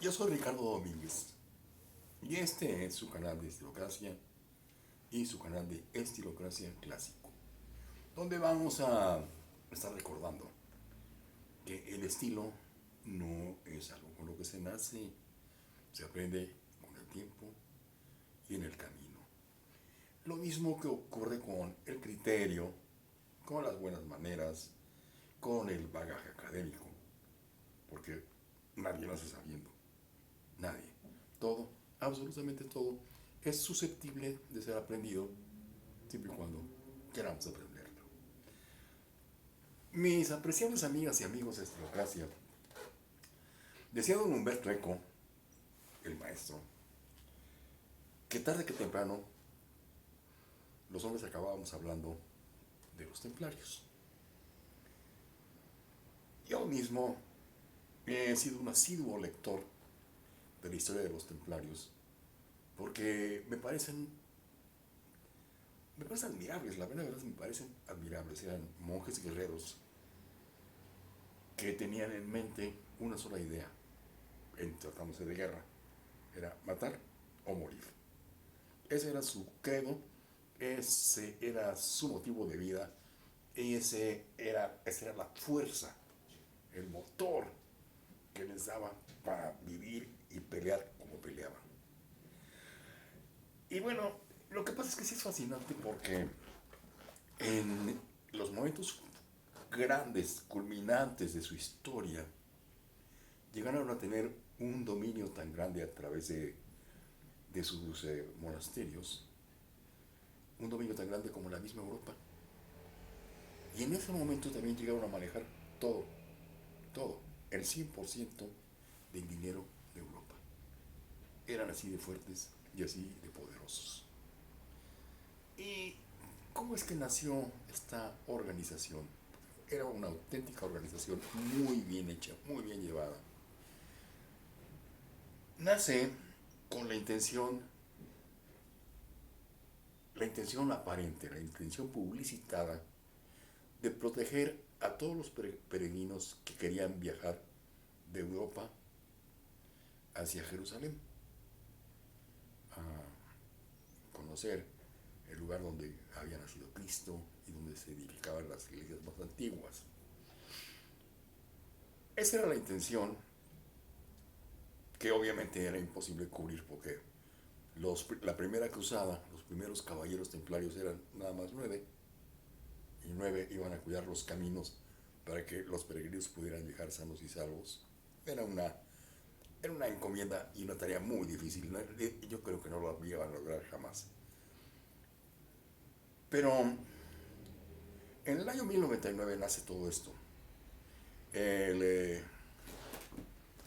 Yo soy Ricardo Domínguez y este es su canal de Estilocracia y su canal de Estilocracia Clásico, donde vamos a estar recordando que el estilo no es algo con lo que se nace, se aprende con el tiempo y en el camino. Lo mismo que ocurre con el criterio, con las buenas maneras, con el bagaje académico, porque nadie nace sabiendo, nadie. Todo, absolutamente todo, es susceptible de ser aprendido siempre y cuando queramos aprenderlo. Mis apreciables amigas y amigos de Estilocracia, decía don Humberto Eco, el maestro, que tarde que temprano los hombres acabábamos hablando de los templarios. Yo mismo he sido un asiduo lector de la historia de los templarios porque me parecen admirables, la verdad me parecen admirables. Eran monjes guerreros que tenían en mente una sola idea en tratándose de guerra: era matar o morir. Ese era su credo, ese era su motivo de vida, esa era la fuerza, el motor que les daba para vivir y pelear como peleaban. Y bueno, lo que pasa es que sí es fascinante porque en los momentos grandes, culminantes de su historia, llegaron a tener un dominio tan grande a través de sus monasterios, un dominio tan grande como la misma Europa. Y en ese momento también llegaron a manejar todo, todo, el 100% del dinero de Europa. Eran así de fuertes y así de poderosos. ¿Y cómo es que nació esta organización? Era una auténtica organización muy bien hecha, muy bien llevada. Nace con la intención aparente, la intención publicitada de proteger a todos los peregrinos que querían viajar de Europa hacia Jerusalén, a conocer el lugar donde había nacido Cristo y donde se edificaban las iglesias más antiguas. Esa era la intención, que obviamente era imposible cubrir porque la primera cruzada, los primeros caballeros templarios eran nada más 9, y 9 iban a cuidar los caminos para que los peregrinos pudieran viajar sanos y salvos. Era una, era una encomienda y una tarea muy difícil. Yo creo que no lo iban a lograr jamás. Pero en el año 1099 nace todo esto. El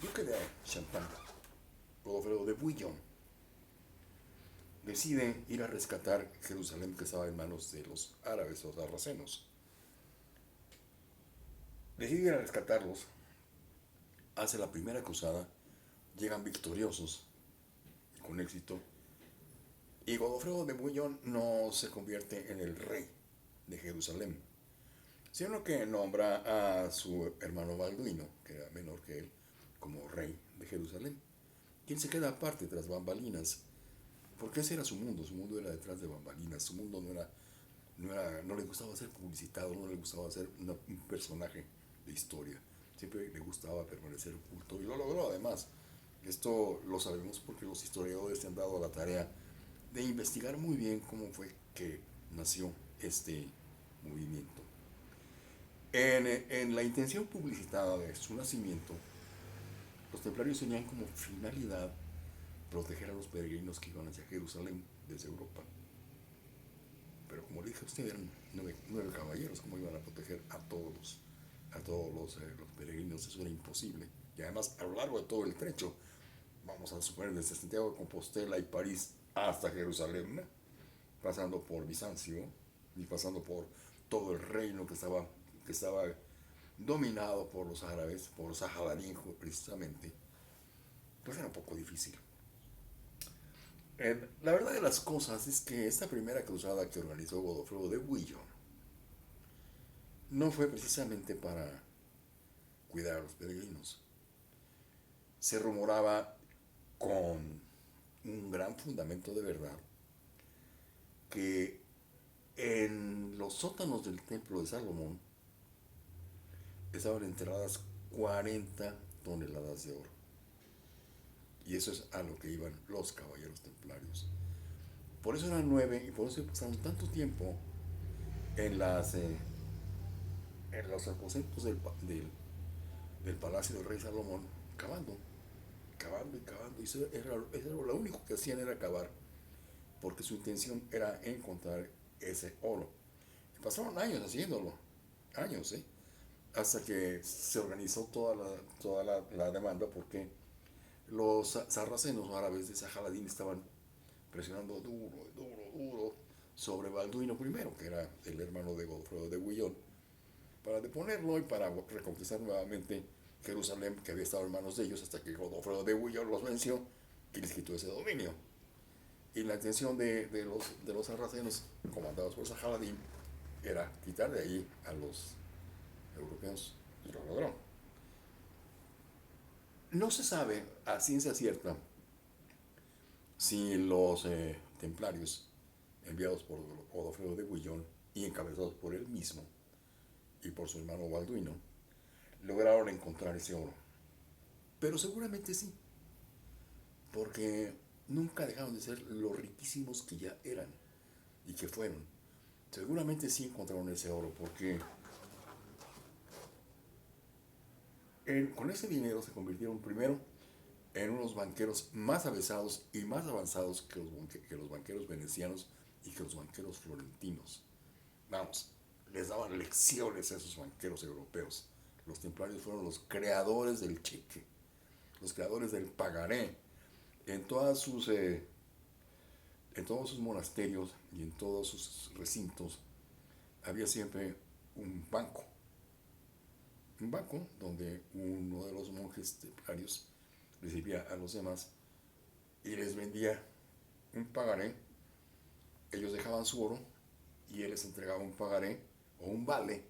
duque de Champagne, Godofredo de Bouillon, decide ir a rescatar Jerusalén, que estaba en manos de los árabes o sarracenos. Decide ir a rescatarlos, hace la primera cruzada, llegan victoriosos, con éxito, y Godofredo de Bouillon no se convierte en el rey de Jerusalén, sino que nombra a su hermano Balduino, que era menor que él, como rey de Jerusalén, quien se queda aparte tras bambalinas, porque ese era su mundo era detrás de bambalinas, su mundo no le gustaba ser publicitado, no le gustaba ser un personaje de historia, siempre le gustaba permanecer oculto y lo logró además. Esto lo sabemos porque los historiadores se han dado la tarea de investigar muy bien cómo fue que nació este movimiento. En la intención publicitada de su nacimiento, los templarios tenían como finalidad proteger a los peregrinos que iban hacia Jerusalén desde Europa. Pero como le dije a usted, eran 9 caballeros, ¿cómo iban a proteger a todos los peregrinos? Eso era imposible. Y además, a lo largo de todo el trecho, vamos a suponer desde Santiago de Compostela y París hasta Jerusalén, ¿no?, pasando por Bizancio y pasando por todo el reino que estaba dominado por los árabes, por Sahadarín precisamente, pues era un poco difícil. La verdad de las cosas es que esta primera cruzada que organizó Godofredo de Bouillon no fue precisamente para cuidar a los peregrinos, se rumoraba con un gran fundamento de verdad que en los sótanos del templo de Salomón estaban enterradas 40 toneladas de oro. Y eso es a lo que iban los caballeros templarios. Por eso eran 9 y por eso pasaron tanto tiempo en, en los aposentos del palacio del rey Salomón, cavando, cavando y cavando. Y eso era lo único que hacían, era cavar, porque su intención era encontrar ese oro. Y pasaron años haciéndolo, años, ¿eh? Hasta que se organizó la demanda, porque los sarracenos árabes de Sahaladin estaban presionando duro, duro, duro sobre Balduino I, que era el hermano de Godofredo de Bouillon, para deponerlo y para reconquistar nuevamente Jerusalén, que había estado en manos de ellos hasta que Godofredo de Bouillon los venció y les quitó ese dominio. Y la intención de los sarracenos, comandados por Sahaladin, era quitar de ahí a los europeos, y lo logró. No se sabe a ciencia cierta si los templarios, enviados por Godofredo de Bouillon y encabezados por él mismo y por su hermano Balduino, lograron encontrar ese oro. Pero seguramente sí, porque nunca dejaron de ser los riquísimos que ya eran y que fueron. Seguramente sí encontraron ese oro, porque con ese dinero se convirtieron primero en unos banqueros más avesados y más avanzados que los banqueros venecianos y que los banqueros florentinos. Vamos, les daban lecciones a esos banqueros europeos. Los templarios fueron los creadores del cheque, los creadores del pagaré. En, en todos sus monasterios y en todos sus recintos había siempre un banco donde uno de los monjes templarios recibía a los demás y les vendía un pagaré. Ellos dejaban su oro y él les entregaba un pagaré o un vale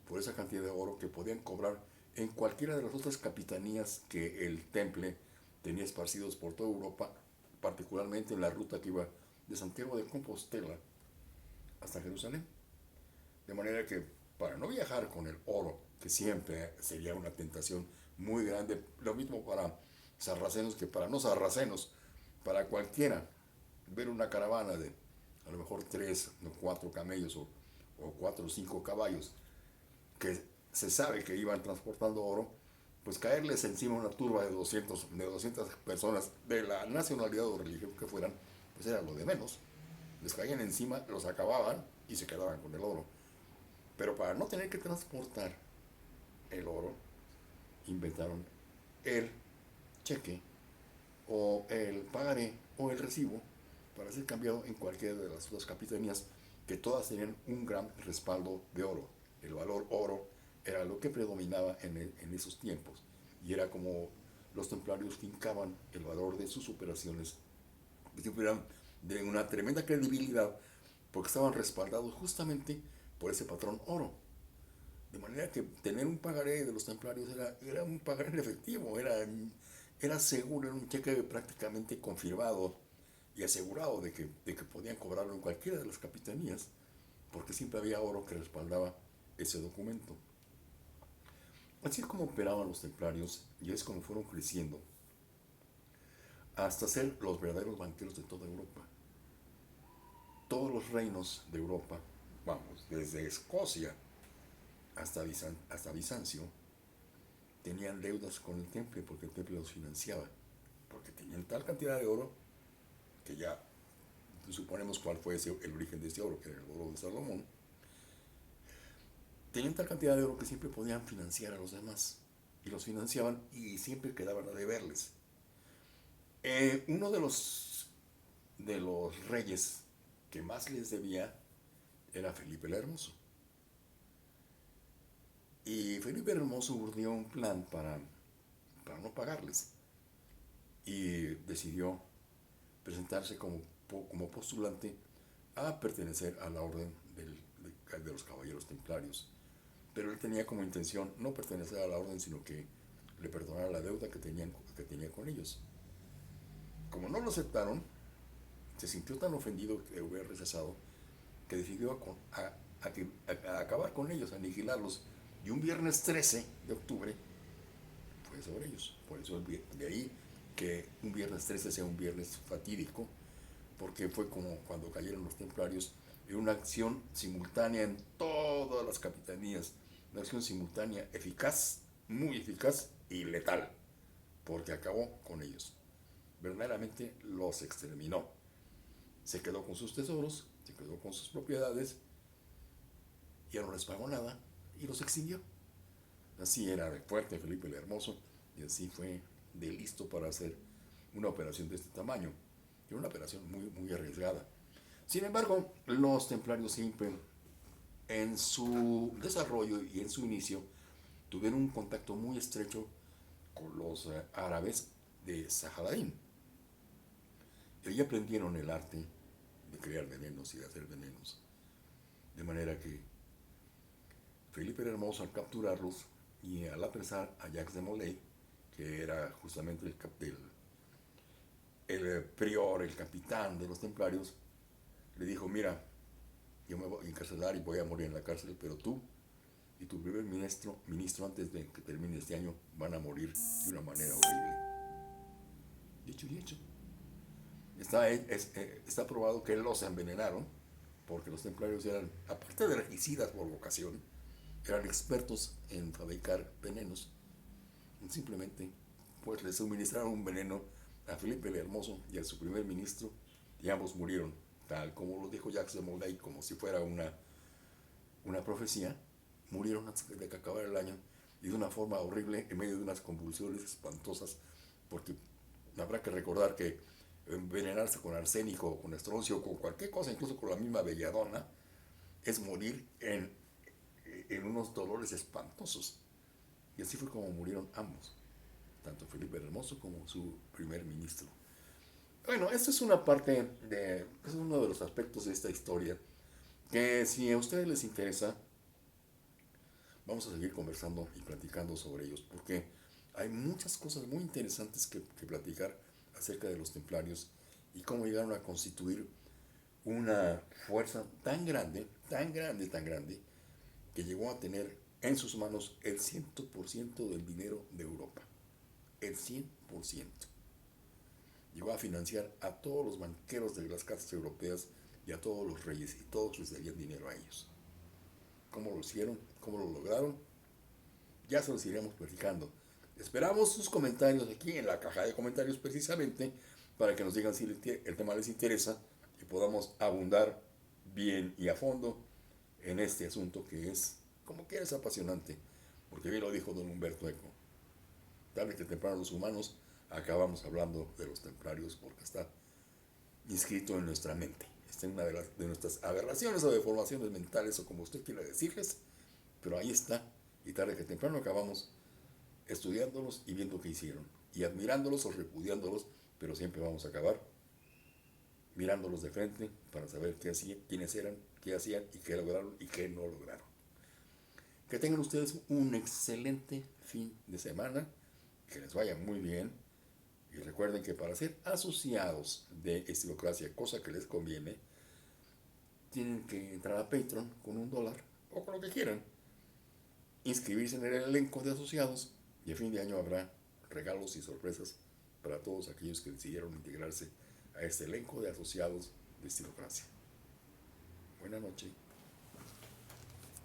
por esa cantidad de oro que podían cobrar en cualquiera de las otras capitanías que el temple tenía esparcidos por toda Europa, particularmente en la ruta que iba de Santiago de Compostela hasta Jerusalén. De manera que para no viajar con el oro, que siempre sería una tentación muy grande, lo mismo para sarracenos que para no sarracenos, para cualquiera, ver una caravana de a lo mejor 3 o 4 camellos o 4 o 5 caballos que se sabe que iban transportando oro, pues caerles encima una turba de 200 personas de la nacionalidad o religión que fueran, pues era lo de menos. Les caían encima, los acababan y se quedaban con el oro. Pero para no tener que transportar el oro, inventaron el cheque o el pagaré o el recibo para ser cambiado en cualquiera de las dos capitanías, que todas tenían un gran respaldo de oro. El valor oro era lo que predominaba en esos tiempos, y era como los templarios fincaban el valor de sus operaciones, que siempre eran de una tremenda credibilidad, porque estaban respaldados justamente por ese patrón oro. De manera que tener un pagaré de los templarios era un pagaré en efectivo, era seguro, era un cheque prácticamente confirmado y asegurado de que podían cobrarlo en cualquiera de las capitanías, porque siempre había oro que respaldaba ese documento. Así es como operaban los templarios y es como fueron creciendo hasta ser los verdaderos banqueros de toda Europa. Todos los reinos de Europa, vamos, desde Escocia hasta Bizancio, tenían deudas con el temple porque el temple los financiaba, porque tenían tal cantidad de oro que ya suponemos cuál fue el origen de ese oro, que era el oro de Salomón. Tenían tal cantidad de oro que siempre podían financiar a los demás, y los financiaban y siempre quedaban a deberles. Uno de los reyes que más les debía era Felipe el Hermoso. Y Felipe el Hermoso urdió un plan para no pagarles, y decidió presentarse como postulante a pertenecer a la orden de los caballeros templarios. Pero él tenía como intención no pertenecer a la orden, sino que le perdonara la deuda que tenía con ellos. Como no lo aceptaron, se sintió tan ofendido que hubiera rechazado que decidió a acabar con ellos, a aniquilarlos. Y un viernes 13 de octubre fue sobre ellos. Por eso de ahí que un viernes 13 sea un viernes fatídico, porque fue como cuando cayeron los templarios en una acción simultánea en todas las capitanías. Una acción simultánea eficaz, muy eficaz y letal, porque acabó con ellos. Verdaderamente los exterminó. Se quedó con sus tesoros, se quedó con sus propiedades, ya no les pagó nada y los extinguió. Así era de fuerte Felipe el Hermoso y así fue de listo para hacer una operación de este tamaño. Era una operación muy, muy arriesgada. Sin embargo, los templarios siempre en su desarrollo y en su inicio tuvieron un contacto muy estrecho con los árabes de Sahaladin. Y ahí aprendieron el arte de crear venenos y de hacer venenos. De manera que Felipe el Hermoso, al capturarlos y al apresar a Jacques de Molay, que era justamente el prior, el capitán de los templarios, le dijo: mira, yo me voy a encarcelar y voy a morir en la cárcel, pero tú y tu primer ministro antes de que termine este año van a morir de una manera horrible. Dicho y hecho. Está probado que los envenenaron, porque los templarios eran, aparte de regicidas por vocación, eran expertos en fabricar venenos. Simplemente pues le suministraron un veneno a Felipe el Hermoso y a su primer ministro, y ambos murieron, tal como lo dijo Jacques de Molay, como si fuera una profecía. Murieron antes de que acabara el año y de una forma horrible, en medio de unas convulsiones espantosas, porque habrá que recordar que envenenarse con arsénico, con estroncio, con cualquier cosa, incluso con la misma belladona, es morir en unos dolores espantosos. Y así fue como murieron ambos, tanto Felipe el Hermoso como su primer ministro. Bueno, esto es una parte es uno de los aspectos de esta historia que, si a ustedes les interesa, vamos a seguir conversando y platicando sobre ellos, porque hay muchas cosas muy interesantes que platicar acerca de los templarios y cómo llegaron a constituir una fuerza tan grande, tan grande, tan grande, que llegó a tener en sus manos el 100% del dinero de Europa. El 100%. Llegó a financiar a todos los banqueros de las casas europeas y a todos los reyes, y todos les debían dinero a ellos. ¿Cómo lo hicieron? ¿Cómo lo lograron? Ya se los iremos platicando. Esperamos sus comentarios aquí en la caja de comentarios, precisamente para que nos digan si el tema les interesa y podamos abundar bien y a fondo en este asunto que es, como que es apasionante, porque bien lo dijo don Humberto Eco: tarde que temprano los humanos acabamos hablando de los templarios, porque está inscrito en nuestra mente. Está en una de nuestras aberraciones o deformaciones mentales, o como usted quiera decirles, pero ahí está. Y tarde que temprano acabamos estudiándolos y viendo qué hicieron, y admirándolos o repudiándolos, pero siempre vamos a acabar mirándolos de frente para saber qué hacían, quiénes eran, qué hacían y qué lograron y qué no lograron. Que tengan ustedes un excelente fin de semana, que les vaya muy bien, y recuerden que para ser asociados de Estilocracia, cosa que les conviene, tienen que entrar a Patreon con $1 o con lo que quieran, inscribirse en el elenco de asociados, y a fin de año habrá regalos y sorpresas para todos aquellos que decidieron integrarse a este elenco de asociados de Estilocracia. Buenas noches.